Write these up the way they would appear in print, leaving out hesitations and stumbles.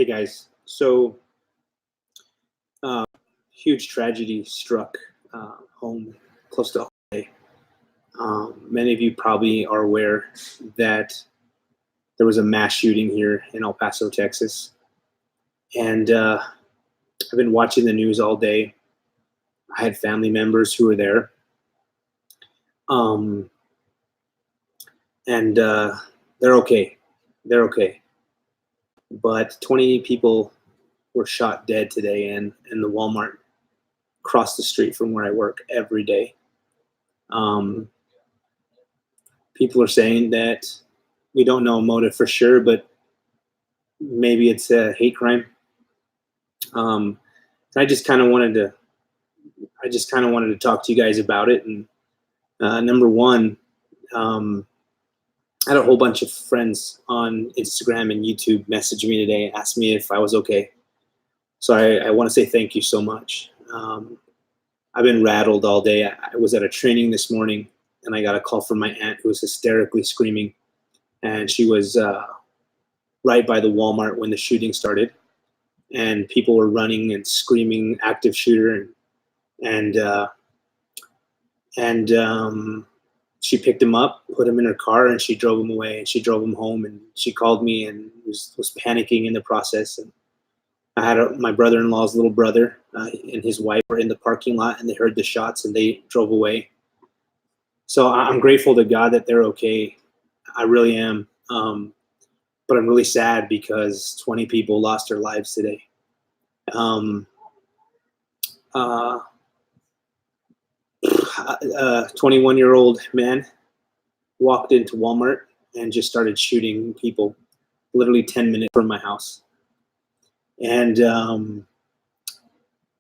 Hey guys, so uh, huge tragedy struck home close to home today. Many of you probably are aware that there was a mass shooting here in El Paso, Texas, and I've been watching the news all day. I had family members who were there, um, and they're okay. They're okay, but 20 people were shot dead today in the Walmart across the street from where I work every day. Um, People are saying that we don't know a motive for sure, but maybe it's a hate crime. Um, I just kind of wanted to, talk to you guys about it. And number one, um, I had a whole bunch of friends on Instagram and YouTube message me today, ask me if I was okay. So I want to say thank you so much. I've been rattled all day. I was at a training this morning, and I got a call from my aunt who was hysterically screaming, and she was right by the Walmart when the shooting started, and people were running and screaming active shooter, and she picked him up, put him in her car, and she drove him away, and she drove him home, and she called me and was panicking in the process. And I had my brother-in-law's little brother and his wife were in the parking lot, and they heard the shots and they drove away. So I'm grateful to God that they're okay. I really am. But I'm really sad because 20 people lost their lives today. 21-year-old man walked into Walmart and just started shooting people literally 10 minutes from my house. And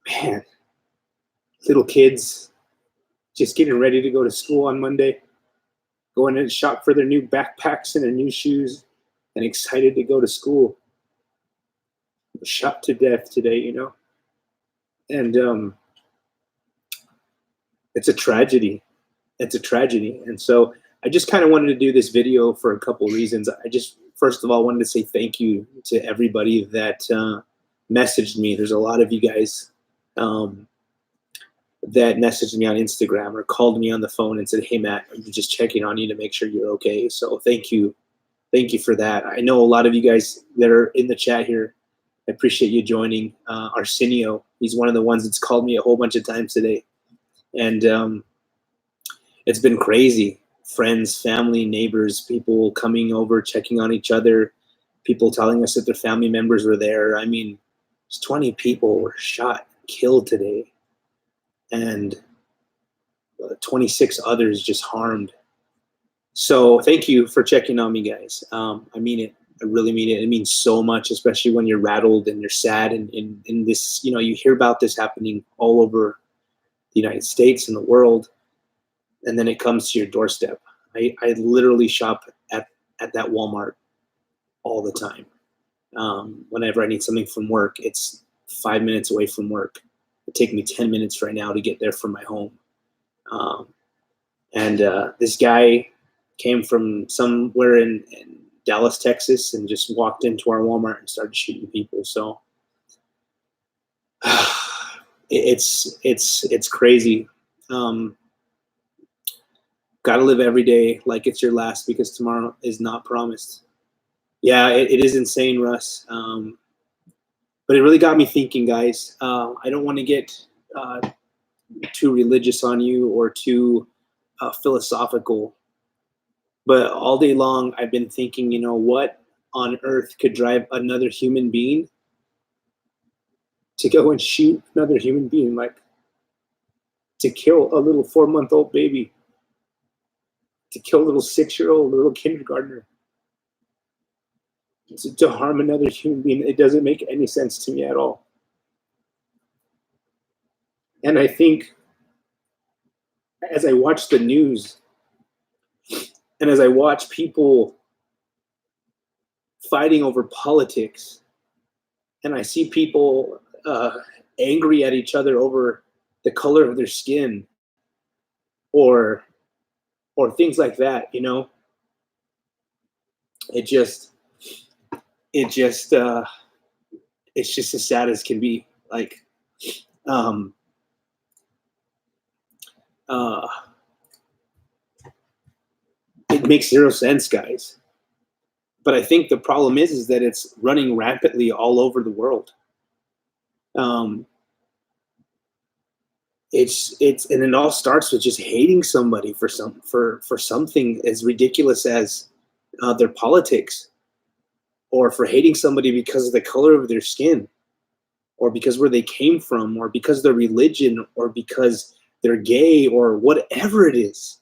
man, little kids just getting ready to go to school on Monday, going to shop for their new backpacks and their new shoes and excited to go to school. Shot to death today, and it's a tragedy. It's a tragedy. And so I just kind of wanted to do this video for a couple of reasons. I just, first of all, wanted to say thank you to everybody that messaged me. There's a lot of you guys that messaged me on Instagram or called me on the phone and said, hey, Matt, I'm just checking on you to make sure you're okay. So thank you. Thank you for that. I know a lot of you guys that are in the chat here, I appreciate you joining. Arsenio, he's one of the ones that's called me a whole bunch of times today. And it's been crazy. Friends, family, neighbors, people coming over, checking on each other, people telling us that their family members were there. I mean, 20 people were shot, killed today, and 26 others just harmed. So thank you for checking on me, guys. I mean it. I really mean it. It means so much, especially when you're rattled and you're sad. And in this, you hear about this happening all over the United States and the world, and then it comes to your doorstep. I literally shop at that Walmart all the time. Whenever I need something from work, it's 5 minutes away from work. It take me 10 minutes right now to get there from my home. And this guy came from somewhere in Dallas, Texas, and just walked into our Walmart and started shooting people. So it's crazy. Got to live every day like it's your last, because tomorrow is not promised. Yeah, it is insane, Russ. But it really got me thinking, guys. I don't want to get too religious on you or too philosophical, but all day long I've been thinking, what on earth could drive another human being to go and shoot another human being, like to kill a little 4-month-old baby, to kill a little 6-year-old, little kindergartner, to harm another human being. It doesn't make any sense to me at all. And I think as I watch the news and as I watch people fighting over politics, and I see people angry at each other over the color of their skin or things like that, it just it's just as sad as can be. Like, um, uh, it makes zero sense, guys. But I think the problem is that it's running rampantly all over the world. Um, and it all starts with just hating somebody for something as ridiculous as their politics, or for hating somebody because of the color of their skin, or because where they came from, or because of their religion, or because they're gay, or whatever it is.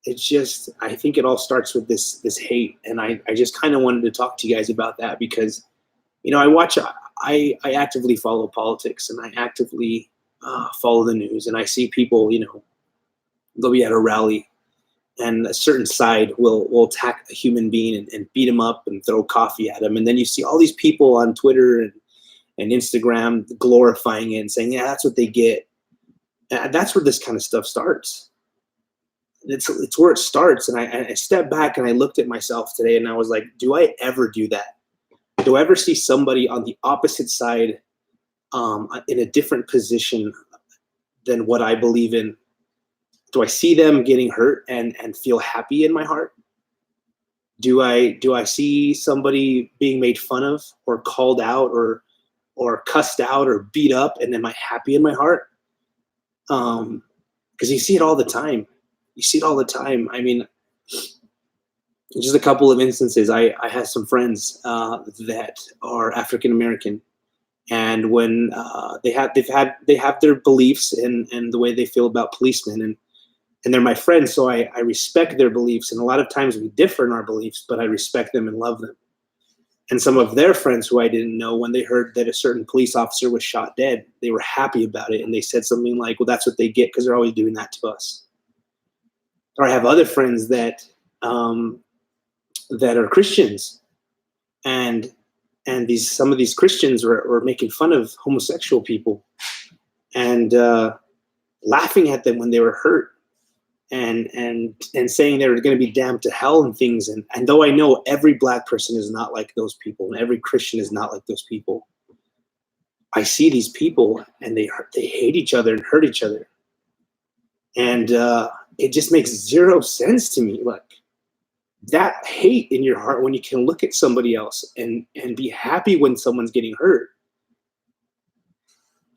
It's just, I think it all starts with this hate, and I just kind of wanted to talk to you guys about that because I actively follow politics, and I actively follow the news, and I see people, they'll be at a rally, and a certain side will attack a human being and beat him up and throw coffee at him, and then you see all these people on Twitter and Instagram glorifying it and saying, yeah, that's what they get. And that's where this kind of stuff starts. It's where it starts. And I stepped back and I looked at myself today and I was like, do I ever do that? Do I ever see somebody on the opposite side, in a different position than what I believe in? Do I see them getting hurt and feel happy in my heart? Do I see somebody being made fun of or called out or cussed out or beat up, and am I happy in my heart? Because you see it all the time. You see it all the time. I mean, just a couple of instances. I have some friends that are African American, and when they have their beliefs and the way they feel about policemen, and they're my friends, so I respect their beliefs. And a lot of times we differ in our beliefs, but I respect them and love them. And some of their friends who I didn't know, when they heard that a certain police officer was shot dead, they were happy about it, and they said something like, "Well, that's what they get because they're always doing that to us." Or I have other friends that are Christians, and some of these Christians were making fun of homosexual people and laughing at them when they were hurt, and saying they were going to be damned to hell and things. And though I know every black person is not like those people, and every Christian is not like those people, I see these people and they hate each other and hurt each other, and it just makes zero sense to me. Like, that hate in your heart when you can look at somebody else and be happy when someone's getting hurt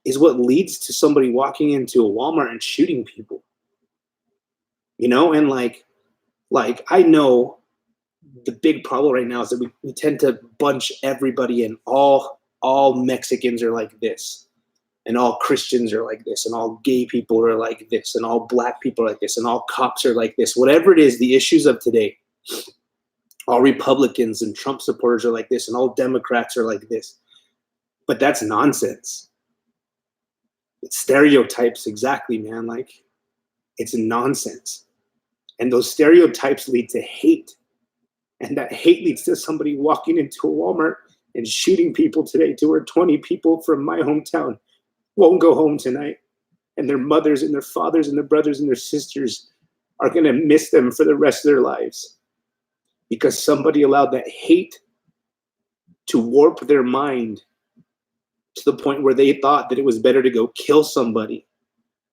is what leads to somebody walking into a Walmart and shooting people. And like I know the big problem right now is that we tend to bunch everybody in. All Mexicans are like this, and all Christians are like this, and all gay people are like this, and all black people are like this, and all cops are like this. Whatever it is, the issues of today, all Republicans and Trump supporters are like this, and all Democrats are like this. But that's nonsense. It's stereotypes, exactly, man. Like, it's nonsense. And those stereotypes lead to hate. And that hate leads to somebody walking into a Walmart and shooting people today, to where 20 people from my hometown won't go home tonight. And their mothers and their fathers and their brothers and their sisters are going to miss them for the rest of their lives, because somebody allowed that hate to warp their mind to the point where they thought that it was better to go kill somebody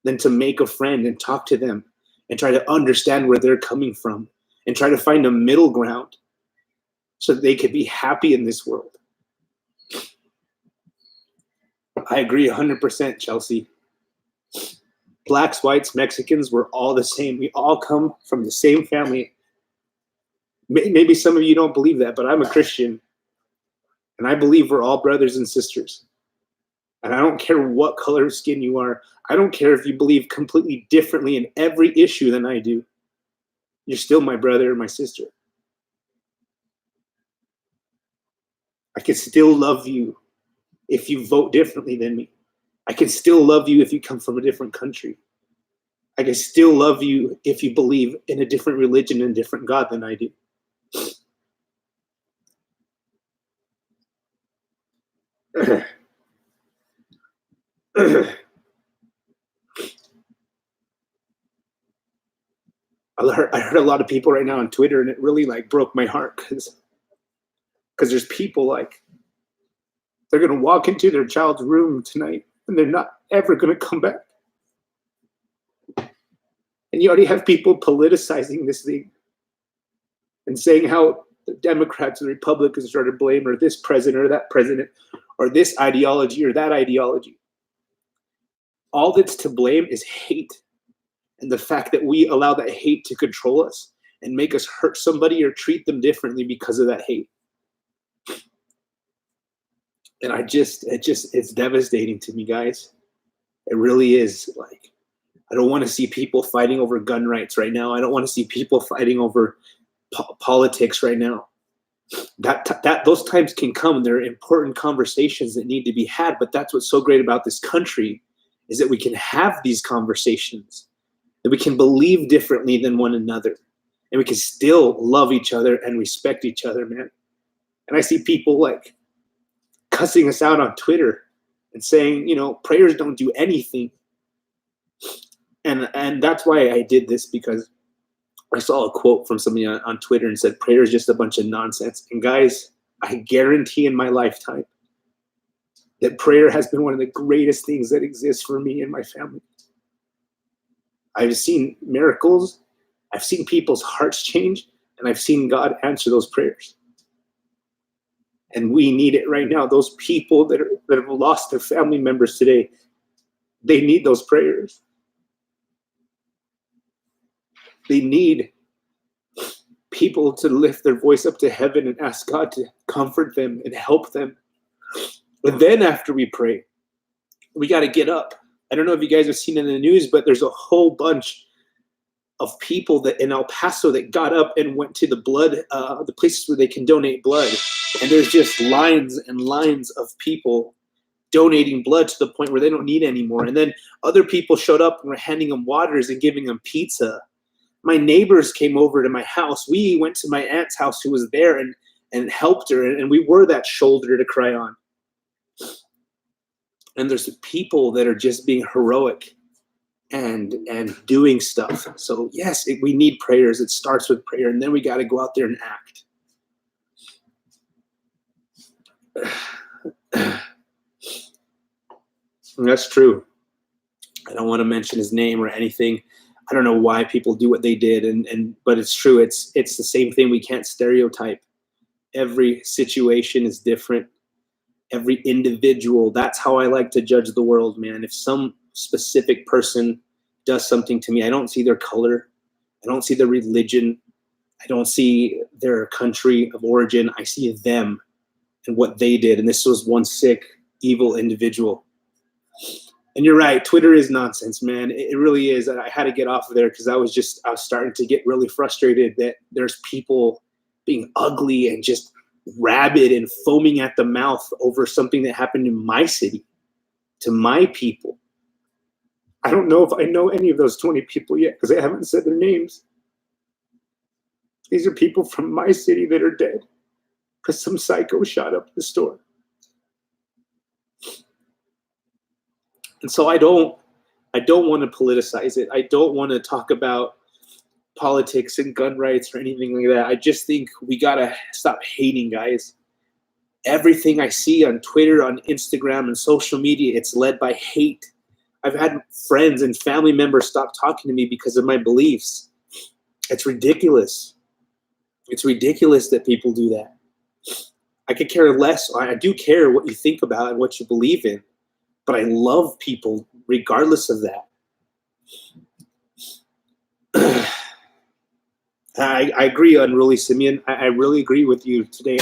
than to make a friend and talk to them and try to understand where they're coming from and try to find a middle ground so that they could be happy in this world. I agree 100%, Chelsea. Blacks, whites, Mexicans, we're all the same. We all come from the same family. Maybe some of you don't believe that, but I'm a Christian, and I believe we're all brothers and sisters. And I don't care what color of skin you are. I don't care if you believe completely differently in every issue than I do. You're still my brother or my sister. I can still love you if you vote differently than me. I can still love you if you come from a different country. I can still love you if you believe in a different religion and a different God than I do. I heard a lot of people right now on Twitter, and it really like broke my heart because there's people like They're going to walk into their child's room tonight and they're not ever going to come back. And you already have people politicizing this thing and saying how the Democrats and the Republicans are to blame, or this president or that president, or this ideology or that ideology. All that's to blame is hate, and the fact that we allow that hate to control us and make us hurt somebody or treat them differently because of that hate. And it's devastating to me, guys. It really is. Like, I don't want to see people fighting over gun rights right now. I don't want to see people fighting over politics right now. Those times can come. There are important conversations that need to be had, but that's what's so great about this country, is that we can have these conversations, that we can believe differently than one another, and we can still love each other and respect each other, man. And I see people like cussing us out on Twitter and saying, prayers don't do anything. And that's why I did this, because I saw a quote from somebody on Twitter and said, prayer is just a bunch of nonsense. And guys, I guarantee in my lifetime that prayer has been one of the greatest things that exists for me and my family. I've seen miracles, I've seen people's hearts change, and I've seen God answer those prayers. And we need it right now. Those people that have lost their family members today, they need those prayers. They need people to lift their voice up to heaven and ask God to comfort them and help them. But then after we pray, we got to get up. I don't know if you guys have seen in the news, but there's a whole bunch of people that in El Paso that got up and went to the places where they can donate blood. And there's just lines and lines of people donating blood to the point where they don't need anymore. And then other people showed up and were handing them waters and giving them pizza. My neighbors came over to my house. We went to my aunt's house who was there and helped her. And we were that shoulder to cry on. And there's people that are just being heroic and doing stuff. So yes, we need prayers. It starts with prayer. And then we got to go out there and act. And that's true. I don't want to mention his name or anything. I don't know why people do what they did, but it's true. It's the same thing. We can't stereotype. Every situation is different. Every individual. That's how I like to judge the world, man. If some specific person does something to me, I don't see their color. I don't see their religion. I don't see their country of origin. I see them and what they did. And this was one sick, evil individual. And you're right, Twitter is nonsense, man. It really is. I had to get off of there because I was starting to get really frustrated that there's people being ugly and just rabid and foaming at the mouth over something that happened in my city, to my people. I don't know if I know any of those 20 people yet because I haven't said their names. These are people from my city that are dead because some psycho shot up the store. And so I don't want to politicize it. I don't want to talk about politics and gun rights or anything like that. I just think we got to stop hating, guys. Everything I see on Twitter, on Instagram, and social media, it's led by hate. I've had friends and family members stop talking to me because of my beliefs. It's ridiculous. It's ridiculous that people do that. I could care less. I do care what you think about and what you believe in. But I love people regardless of that. I agree, Unruly Simeon. I really agree with you today.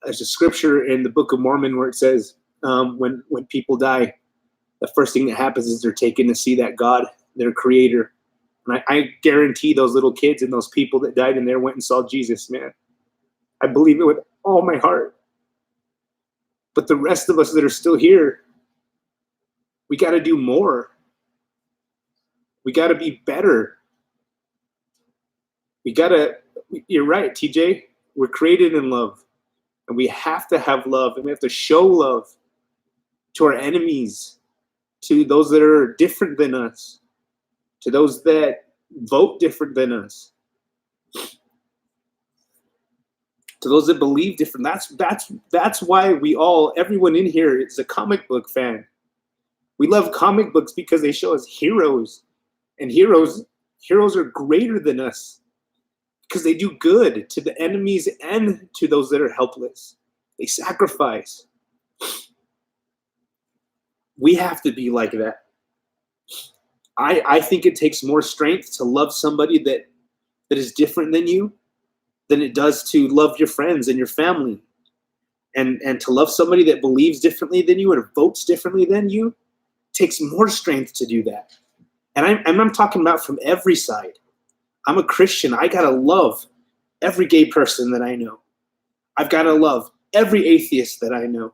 There's a scripture in the Book of Mormon where it says when people die, the first thing that happens is they're taken to see that God, their creator. And I guarantee those little kids and those people that died in there went and saw Jesus, man. I believe it with all my heart. But the rest of us that are still here, we got to do more. We got to be better. You're right, TJ. We're created in love. And we have to have love. And we have to show love to our enemies, to those that are different than us, to those that vote different than us, To those that believe different. That's why everyone in here is a comic book fan. We love comic books because they show us heroes, and heroes are greater than us because they do good to the enemies and to those that are helpless. They sacrifice. We have to be like that. I think it takes more strength to love somebody that is different than you than it does to love your friends and your family. And to love somebody that believes differently than you or votes differently than you takes more strength to do that. And I'm talking about from every side. I'm a Christian. I got to love every gay person that I know. I've got to love every atheist that I know.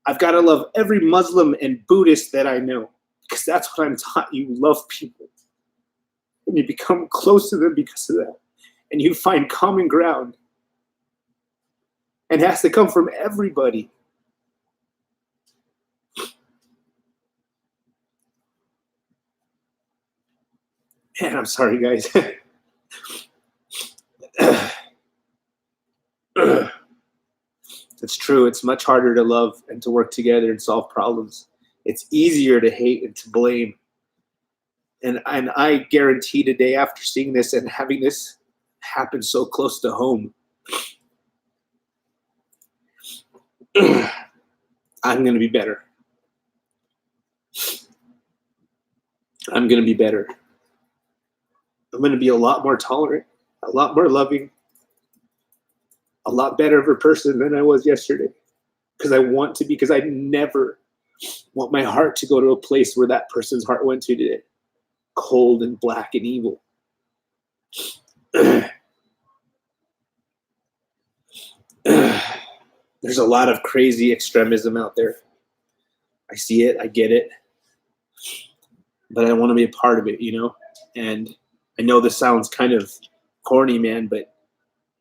I've got to love every Muslim and Buddhist that I know, because that's what I'm taught. You love people. And you become close to them because of that. And you find common ground. And it has to come from everybody. Man, I'm sorry, guys. It's true. It's much harder to love and to work together and solve problems. It's easier to hate and to blame. And I guarantee today, after seeing this and having this happen so close to home, I'm going to be better. I'm going to be better. I'm going to be a lot more tolerant, a lot more loving, a lot better of a person than I was yesterday. Because I want to be, because I never want my heart to go to a place where that person's heart went to today. Cold and black and evil. There's a lot of crazy extremism out there. I see it, I get it. But I want to be a part of it, you know? And I know this sounds kind of corny, man, but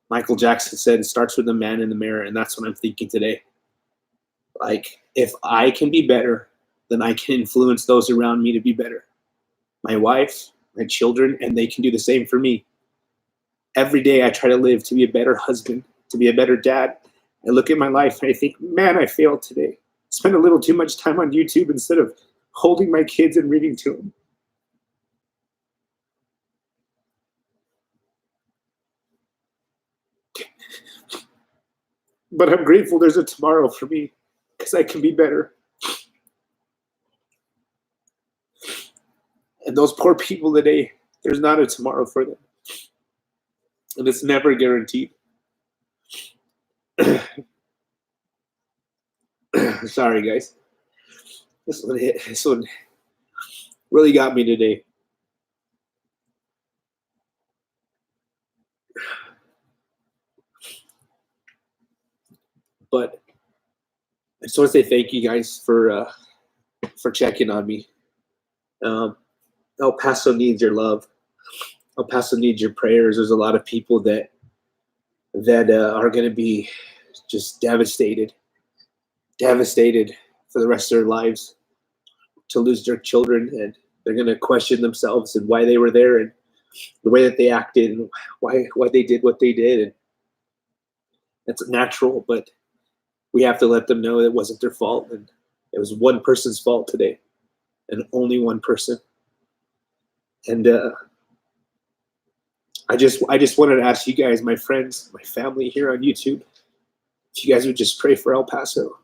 Michael Jackson said it starts with the man in the mirror, and that's what I'm thinking today. Like, if I can be better, then I can influence those around me to be better. My wife, my children, and they can do the same for me. Every day I try to live to be a better husband, to be a better dad. I look at my life and I think, man, I failed today. Spend a little too much time on YouTube instead of holding my kids and reading to them. But I'm grateful there's a tomorrow for me because I can be better. And those poor people today, there's not a tomorrow for them. And it's never guaranteed. Sorry, guys. This one really got me today. But I just want to say thank you guys for checking on me. El Paso needs your love. El Paso needs your prayers. There's a lot of people that are going to be just devastated for the rest of their lives to lose their children, and they're going to question themselves and why they were there and the way that they acted and why they did what they did. And that's natural, but we have to let them know it wasn't their fault, and it was one person's fault today, and only one person. And I just wanted to ask you guys, my friends, my family here on YouTube, if you guys would just pray for El Paso.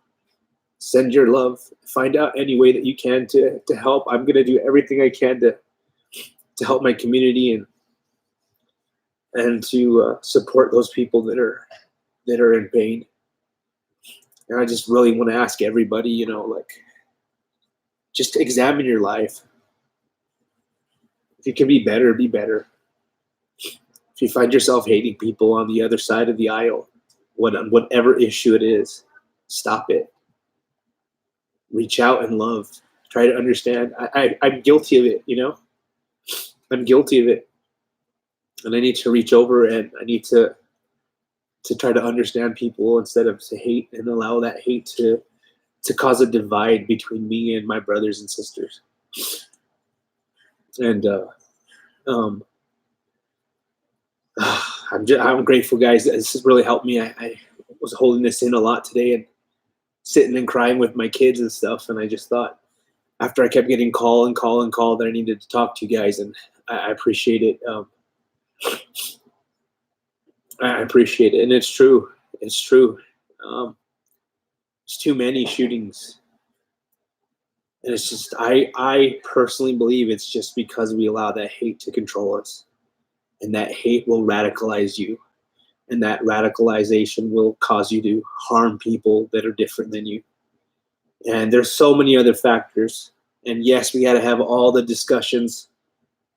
Send your love. Find out any way that you can to help. I'm going to do everything I can to help my community and to support those people that are in pain. And I just really want to ask everybody, you know, like, just examine your life. If you can be better, be better. If you find yourself hating people on the other side of the aisle, whatever issue it is, stop it. Reach out and love. Try to understand. I'm guilty of it, you know? I'm guilty of it. And I need to reach over and I need to try to understand people instead of to hate and allow that hate to cause a divide between me and my brothers and sisters. And I'm grateful, guys. This has really helped me. I was holding this in a lot today and sitting and crying with my kids and stuff. And I just thought, after I kept getting call and call and call, that I needed to talk to you guys, and I appreciate it. I appreciate it, and it's true. It's true. There's too many shootings, and it's just I personally believe it's just because we allow that hate to control us, and that hate will radicalize you, and that radicalization will cause you to harm people that are different than you. And there's so many other factors. And yes, we got to have all the discussions,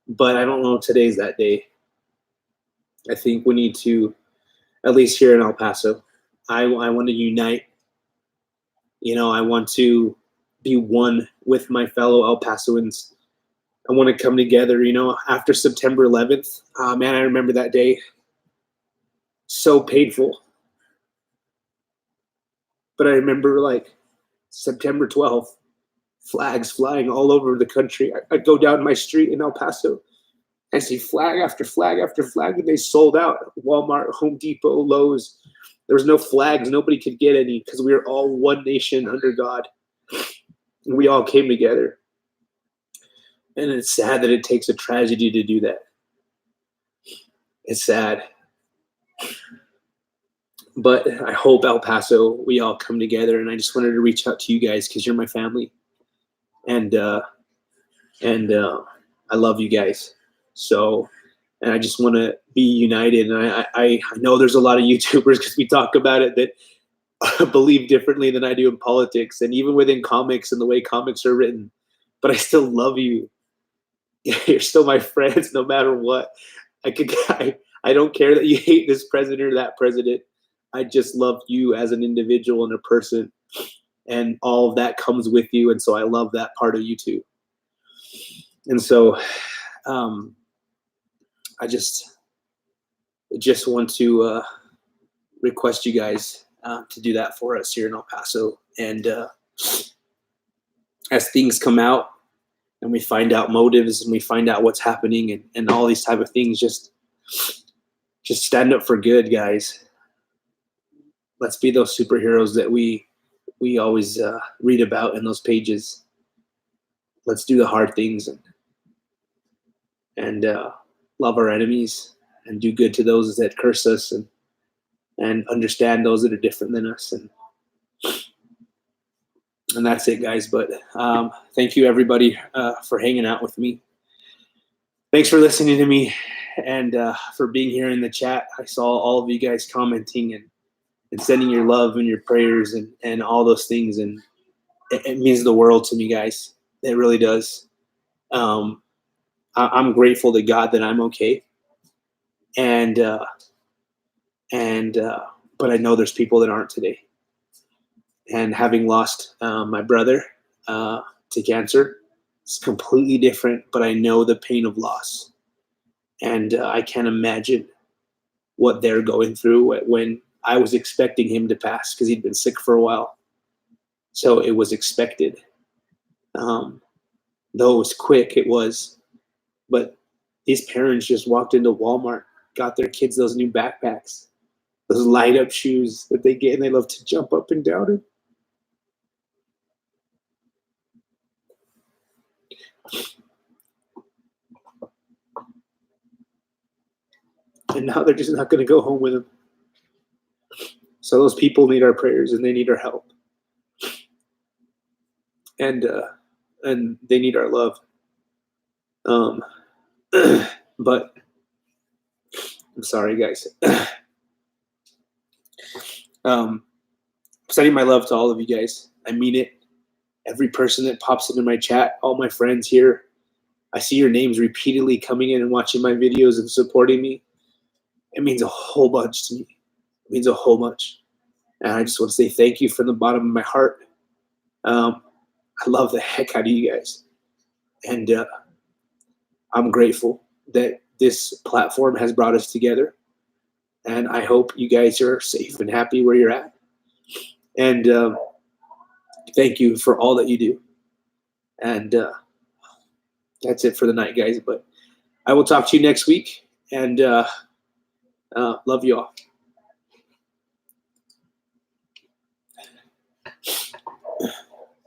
but I don't know if today's that day. I think we need to, at least here in El Paso, I want to unite. I want to be one with my fellow El Pasoans. I want to come together, after September 11th. Man, I remember that day. So painful. But I remember September 12th, flags flying all over the country. I'd go down my street in El Paso and see flag after flag after flag, and they sold out. Walmart, Home Depot, Lowe's. There was no flags. Nobody could get any because we were all one nation under God. And we all came together. And it's sad that it takes a tragedy to do that. It's sad. But I hope El Paso, we all come together. And I just wanted to reach out to you guys because you're my family. And I love you guys. So, and I just want to be united. And I know there's a lot of YouTubers, because we talk about it, that believe differently than I do in politics, and even within comics and the way comics are written. But I still love you. You're still my friends, no matter what. I don't care that you hate this president or that president. I just love you as an individual and a person, and all of that comes with you. And so I love that part of you too. And so, I just want to request you guys to do that for us here in El Paso. And as things come out and we find out motives and we find out what's happening and all these type of things, just stand up for good, guys. Let's be those superheroes that we always read about in those pages. Let's do the hard things and love our enemies and do good to those that curse us, and understand those that are different than us. And that's it, guys. But thank you, everybody, for hanging out with me. Thanks for listening to me, and for being here in the chat. I saw all of you guys commenting and sending your love and your prayers and all those things. And it means the world to me, guys. It really does. I'm grateful to God that I'm okay. But I know there's people that aren't today. And having lost my brother to cancer, it's completely different, but I know the pain of loss. And I can't imagine what they're going through when I was expecting him to pass, because he'd been sick for a while. So it was expected. Though it was quick, it was. But these parents just walked into Walmart, got their kids those new backpacks, those light up shoes that they get, and they love to jump up and down in. And now they're just not going to go home with them. So those people need our prayers, and they need our help. And they need our love. But I'm sorry, guys. Sending my love to all of you guys. I mean it. Every person that pops into my chat, all my friends here, I see your names repeatedly coming in and watching my videos and supporting me. It means a whole bunch to me. It means a whole bunch. And I just want to say thank you from the bottom of my heart. I love the heck out of you guys. And I'm grateful that this platform has brought us together. And I hope you guys are safe and happy where you're at. And thank you for all that you do. And that's it for the night, guys. But I will talk to you next week. And Love you all.